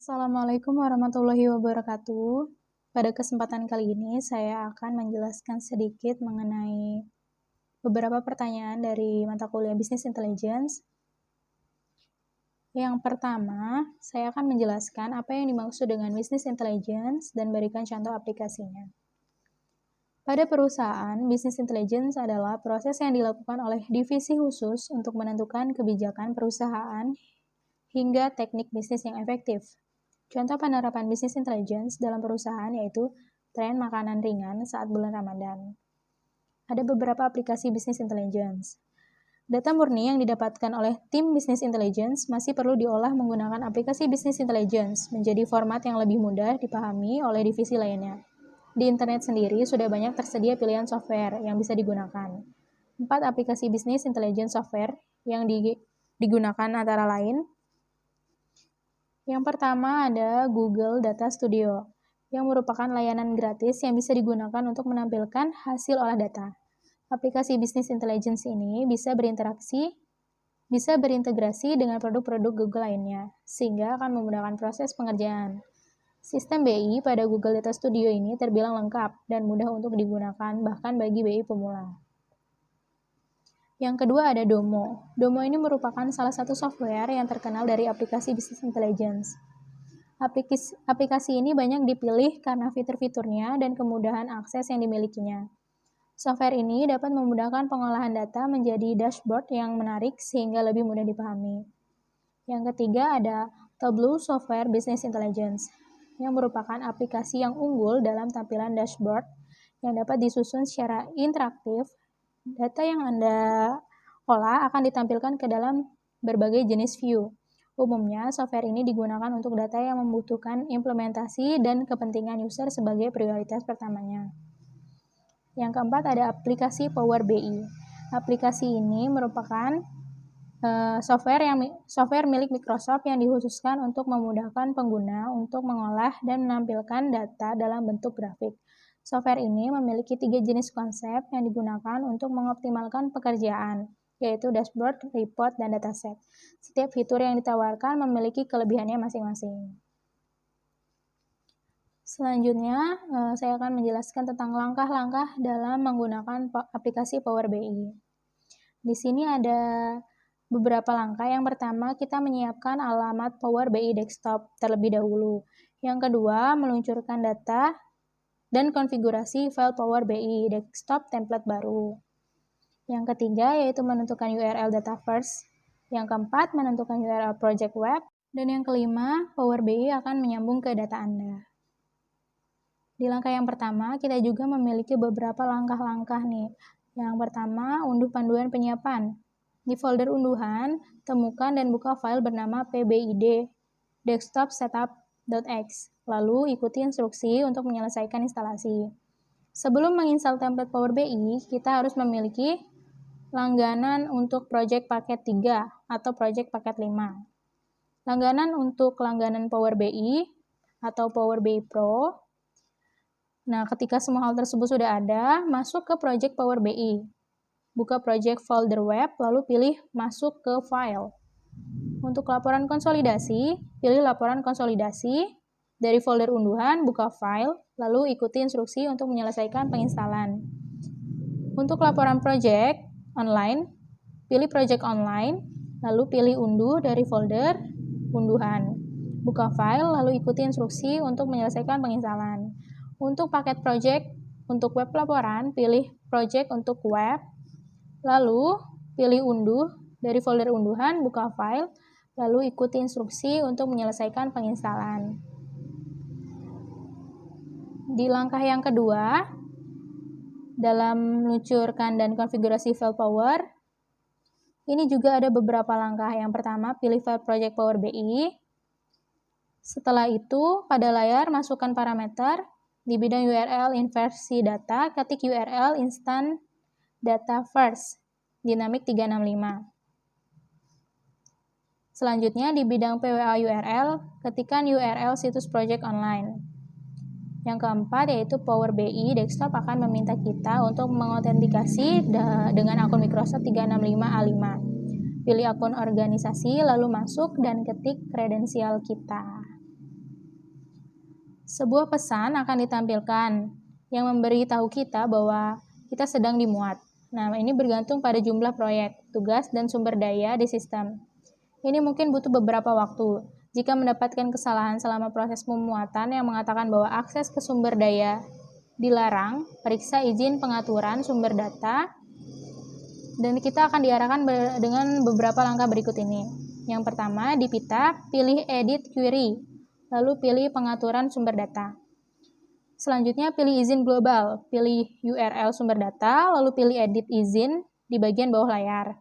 Assalamualaikum warahmatullahi wabarakatuh. Pada kesempatan kali ini, saya akan menjelaskan sedikit mengenai beberapa pertanyaan dari mata kuliah Business Intelligence. Yang pertama, saya akan menjelaskan apa yang dimaksud dengan Business Intelligence dan berikan contoh aplikasinya. Pada perusahaan, Business Intelligence adalah proses yang dilakukan oleh divisi khusus untuk menentukan kebijakan perusahaan hingga teknik bisnis yang efektif. Contoh penerapan Business Intelligence dalam perusahaan yaitu tren makanan ringan saat bulan Ramadan. Ada beberapa aplikasi Business Intelligence. Data murni yang didapatkan oleh tim Business Intelligence masih perlu diolah menggunakan aplikasi Business Intelligence menjadi format yang lebih mudah dipahami oleh divisi lainnya. Di internet sendiri sudah banyak tersedia pilihan software yang bisa digunakan. 4 aplikasi Business Intelligence software yang digunakan antara lain. Yang pertama ada Google Data Studio, yang merupakan layanan gratis yang bisa digunakan untuk menampilkan hasil olah data. Aplikasi Business Intelligence ini bisa berintegrasi dengan produk-produk Google lainnya, sehingga akan memudahkan proses pengerjaan. Sistem BI pada Google Data Studio ini terbilang lengkap dan mudah untuk digunakan, bahkan bagi BI pemula. Yang kedua ada Domo. Domo ini merupakan salah satu software yang terkenal dari aplikasi Business Intelligence. Aplikasi ini banyak dipilih karena fitur-fiturnya dan kemudahan akses yang dimilikinya. Software ini dapat memudahkan pengolahan data menjadi dashboard yang menarik sehingga lebih mudah dipahami. Yang ketiga ada Tableau Software Business Intelligence, yang merupakan aplikasi yang unggul dalam tampilan dashboard yang dapat disusun secara interaktif. Data yang Anda olah akan ditampilkan ke dalam berbagai jenis view. Umumnya, software ini digunakan untuk data yang membutuhkan implementasi dan kepentingan user sebagai prioritas pertamanya. Yang keempat ada aplikasi Power BI. Aplikasi ini merupakan software milik Microsoft yang dikhususkan untuk memudahkan pengguna untuk mengolah dan menampilkan data dalam bentuk grafik. Software ini memiliki 3 jenis konsep yang digunakan untuk mengoptimalkan pekerjaan, yaitu dashboard, report, dan dataset. Setiap fitur yang ditawarkan memiliki kelebihannya masing-masing. Selanjutnya, saya akan menjelaskan tentang langkah-langkah dalam menggunakan aplikasi Power BI. Di sini ada beberapa langkah. Yang pertama, kita menyiapkan alamat Power BI Desktop terlebih dahulu. Yang kedua, meluncurkan data dan konfigurasi file Power BI Desktop template baru. Yang ketiga, yaitu menentukan URL data first. Yang keempat, menentukan URL project web. Dan yang kelima, Power BI akan menyambung ke data Anda. Di langkah yang pertama, kita juga memiliki beberapa langkah-langkah nih. Yang pertama, unduh panduan penyiapan. Di folder unduhan, temukan dan buka file bernama pbid desktop setup.x. Lalu ikuti instruksi untuk menyelesaikan instalasi. Sebelum menginstal template Power BI, kita harus memiliki langganan untuk project paket 3 atau project paket 5. Langganan untuk langganan Power BI atau Power BI Pro. Nah, ketika semua hal tersebut sudah ada, masuk ke project Power BI. Buka project folder web, lalu pilih masuk ke file. Untuk laporan konsolidasi, pilih laporan konsolidasi. Dari folder unduhan, buka file, lalu ikuti instruksi untuk menyelesaikan penginstalan. Untuk laporan project online, pilih project online, lalu pilih unduh dari folder unduhan. Buka file, lalu ikuti instruksi untuk menyelesaikan penginstalan. Untuk paket project untuk web laporan, pilih project untuk web, lalu pilih unduh dari folder unduhan, buka file, lalu ikuti instruksi untuk menyelesaikan penginstalan. Di langkah yang kedua, dalam meluncurkan dan konfigurasi file Power, ini juga ada beberapa langkah. Yang pertama, pilih file project Power BI. Setelah itu, pada layar masukkan parameter. Di bidang URL inversi data, ketik URL instant data first, dynamic 365. Selanjutnya, di bidang PWA URL, ketikkan URL situs project online. Yang keempat, yaitu Power BI Desktop akan meminta kita untuk mengotentikasi dengan akun Microsoft 365 A5. Pilih akun organisasi, lalu masuk dan ketik kredensial kita. Sebuah pesan akan ditampilkan yang memberitahu kita bahwa kita sedang dimuat. Nah, ini bergantung pada jumlah proyek, tugas, dan sumber daya di sistem. Ini mungkin butuh beberapa waktu. Jika mendapatkan kesalahan selama proses pemuatan yang mengatakan bahwa akses ke sumber daya dilarang, periksa izin pengaturan sumber data, dan kita akan diarahkan dengan beberapa langkah berikut ini. Yang pertama, di pita, pilih Edit Query, lalu pilih pengaturan sumber data. Selanjutnya, pilih izin global, pilih URL sumber data, lalu pilih Edit Izin di bagian bawah layar.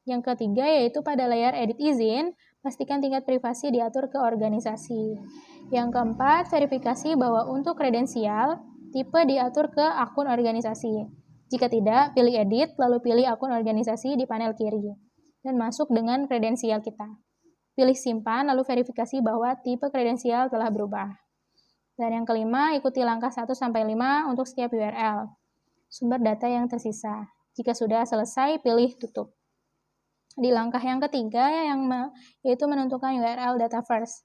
Yang ketiga, yaitu pada layar Edit Izin, pastikan tingkat privasi diatur ke organisasi. Yang keempat, verifikasi bahwa untuk kredensial, tipe diatur ke akun organisasi. Jika tidak, pilih Edit, lalu pilih akun organisasi di panel kiri, dan masuk dengan kredensial kita. Pilih Simpan, lalu verifikasi bahwa tipe kredensial telah berubah. Dan yang kelima, ikuti langkah 1-5 untuk setiap URL. Sumber data yang tersisa. Jika sudah selesai, pilih Tutup. Di langkah yang ketiga, yaitu menentukan URL data first.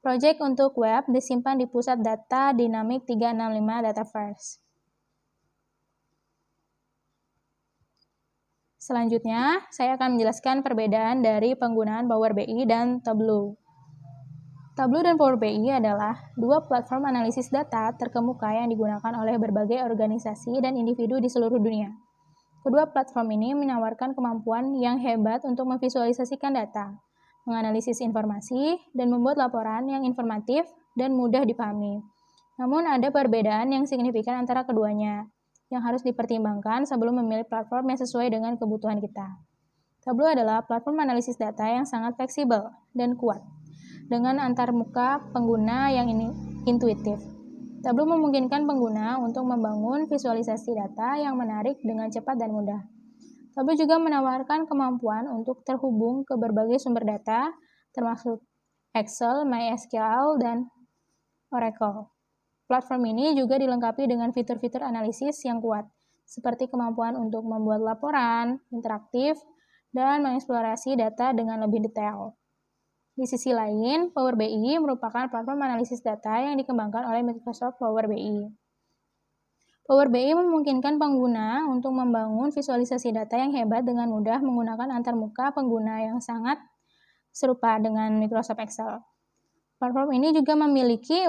Project untuk web disimpan di pusat data Dynamic 365 Data First. Selanjutnya, saya akan menjelaskan perbedaan dari penggunaan Power BI dan Tableau. Tableau dan Power BI adalah dua platform analisis data terkemuka yang digunakan oleh berbagai organisasi dan individu di seluruh dunia. Kedua platform ini menawarkan kemampuan yang hebat untuk memvisualisasikan data, menganalisis informasi, dan membuat laporan yang informatif dan mudah dipahami. Namun ada perbedaan yang signifikan antara keduanya, yang harus dipertimbangkan sebelum memilih platform yang sesuai dengan kebutuhan kita. Tableau adalah platform analisis data yang sangat fleksibel dan kuat, dengan antarmuka pengguna yang intuitif. Tableau memungkinkan pengguna untuk membangun visualisasi data yang menarik dengan cepat dan mudah. Tableau juga menawarkan kemampuan untuk terhubung ke berbagai sumber data, termasuk Excel, MySQL, dan Oracle. Platform ini juga dilengkapi dengan fitur-fitur analisis yang kuat, seperti kemampuan untuk membuat laporan, interaktif, dan mengeksplorasi data dengan lebih detail. Di sisi lain, Power BI merupakan platform analisis data yang dikembangkan oleh Microsoft Power BI. Power BI memungkinkan pengguna untuk membangun visualisasi data yang hebat dengan mudah menggunakan antarmuka pengguna yang sangat serupa dengan Microsoft Excel. Platform ini juga memiliki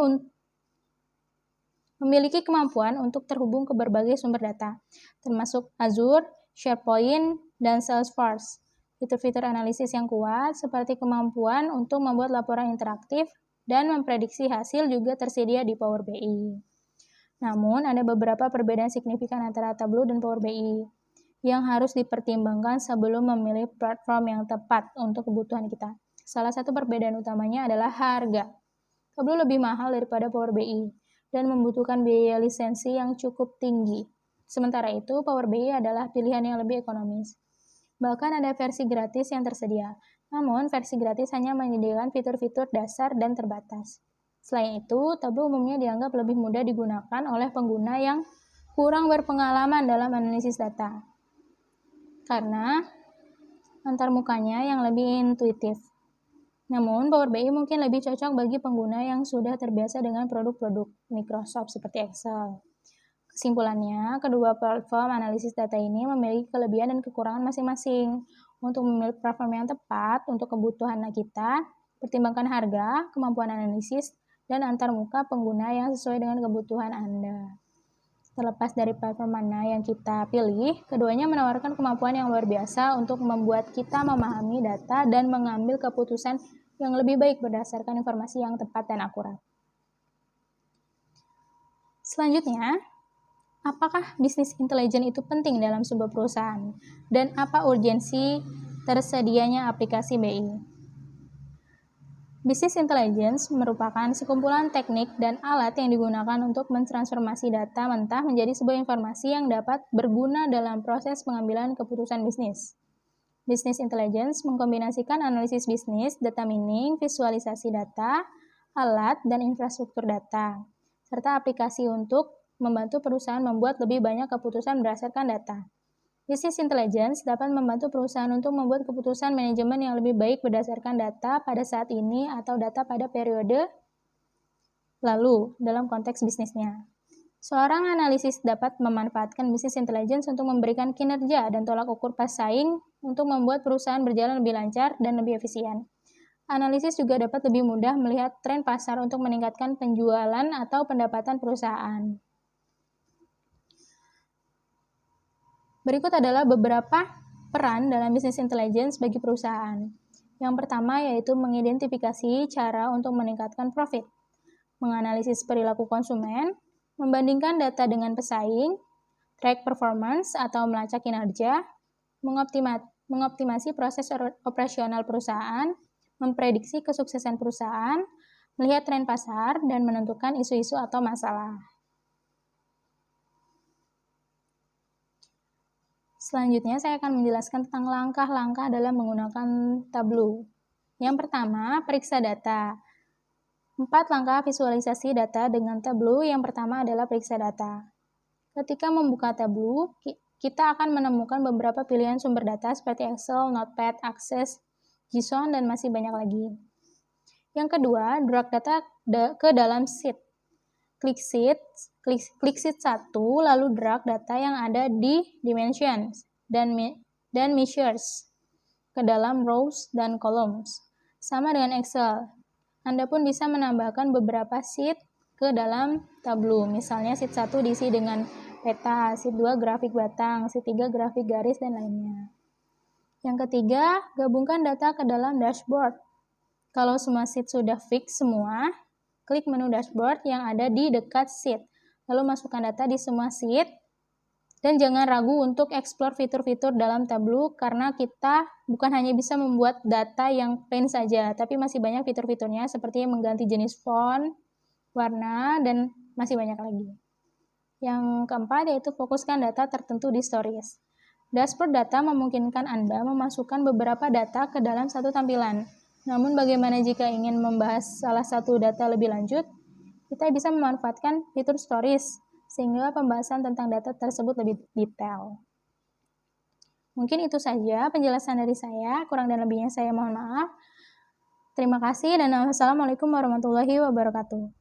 kemampuan untuk terhubung ke berbagai sumber data, termasuk Azure, SharePoint, dan Salesforce. Fitur-fitur analisis yang kuat, seperti kemampuan untuk membuat laporan interaktif dan memprediksi hasil juga tersedia di Power BI. Namun, ada beberapa perbedaan signifikan antara Tableau dan Power BI yang harus dipertimbangkan sebelum memilih platform yang tepat untuk kebutuhan kita. Salah satu perbedaan utamanya adalah harga. Tableau lebih mahal daripada Power BI dan membutuhkan biaya lisensi yang cukup tinggi. Sementara itu, Power BI adalah pilihan yang lebih ekonomis. Bahkan ada versi gratis yang tersedia, namun versi gratis hanya menyediakan fitur-fitur dasar dan terbatas. Selain itu, Tableau umumnya dianggap lebih mudah digunakan oleh pengguna yang kurang berpengalaman dalam analisis data, karena antarmukanya yang lebih intuitif. Namun, Power BI mungkin lebih cocok bagi pengguna yang sudah terbiasa dengan produk-produk Microsoft seperti Excel. Kesimpulannya, kedua platform analisis data ini memiliki kelebihan dan kekurangan masing-masing. Untuk memilih platform yang tepat untuk kebutuhan kita, pertimbangkan harga, kemampuan analisis, dan antarmuka pengguna yang sesuai dengan kebutuhan Anda. Terlepas dari platform mana yang kita pilih, keduanya menawarkan kemampuan yang luar biasa untuk membuat kita memahami data dan mengambil keputusan yang lebih baik berdasarkan informasi yang tepat dan akurat. Selanjutnya, apakah bisnis intelijen itu penting dalam sebuah perusahaan? Dan apa urgensi tersedianya aplikasi BI? Business Intelligence merupakan sekumpulan teknik dan alat yang digunakan untuk mentransformasi data mentah menjadi sebuah informasi yang dapat berguna dalam proses pengambilan keputusan bisnis. Business Intelligence mengkombinasikan analisis bisnis, data mining, visualisasi data, alat, dan infrastruktur data, serta aplikasi untuk membantu perusahaan membuat lebih banyak keputusan berdasarkan data. Business Intelligence dapat membantu perusahaan untuk membuat keputusan manajemen yang lebih baik berdasarkan data pada saat ini atau data pada periode Lalu, dalam konteks bisnisnya, seorang analisis dapat memanfaatkan bisnis intelligence untuk memberikan kinerja dan tolak ukur pesaing untuk membuat perusahaan berjalan lebih lancar dan lebih efisien. Analisis juga dapat lebih mudah melihat tren pasar untuk meningkatkan penjualan atau pendapatan perusahaan. Berikut adalah beberapa peran dalam bisnis intelligence bagi perusahaan. Yang pertama yaitu mengidentifikasi cara untuk meningkatkan profit, menganalisis perilaku konsumen, membandingkan data dengan pesaing, track performance atau melacak kinerja, mengoptimasi proses operasional perusahaan, memprediksi kesuksesan perusahaan, melihat tren pasar, dan menentukan isu-isu atau masalah. Selanjutnya, saya akan menjelaskan tentang langkah-langkah dalam menggunakan Tableau. Yang pertama, periksa data. 4 langkah visualisasi data dengan Tableau. Yang pertama adalah periksa data. Ketika membuka Tableau, kita akan menemukan beberapa pilihan sumber data seperti Excel, Notepad, Access, JSON, dan masih banyak lagi. Yang kedua, drag data ke dalam sheet. Klik sheet 1, lalu drag data yang ada di dimensions dan measures ke dalam rows dan columns. Sama dengan Excel, Anda pun bisa menambahkan beberapa sheet ke dalam Tableau. Misalnya sheet 1 diisi dengan peta, sheet 2 grafik batang, sheet 3 grafik garis, dan lainnya. Yang ketiga, gabungkan data ke dalam dashboard. Kalau semua sheet sudah fix semua, klik menu dashboard yang ada di dekat sheet. Lalu masukkan data di semua sheet. Dan jangan ragu untuk explore fitur-fitur dalam Tableau karena kita bukan hanya bisa membuat data yang plain saja, tapi masih banyak fitur-fiturnya seperti mengganti jenis font, warna, dan masih banyak lagi. Yang keempat yaitu fokuskan data tertentu di stories. Dashboard data memungkinkan Anda memasukkan beberapa data ke dalam satu tampilan. Namun bagaimana jika ingin membahas salah satu data lebih lanjut? Kita bisa memanfaatkan fitur stories sehingga pembahasan tentang data tersebut lebih detail. Mungkin itu saja penjelasan dari saya, kurang dan lebihnya saya mohon maaf. Terima kasih dan wassalamualaikum warahmatullahi wabarakatuh.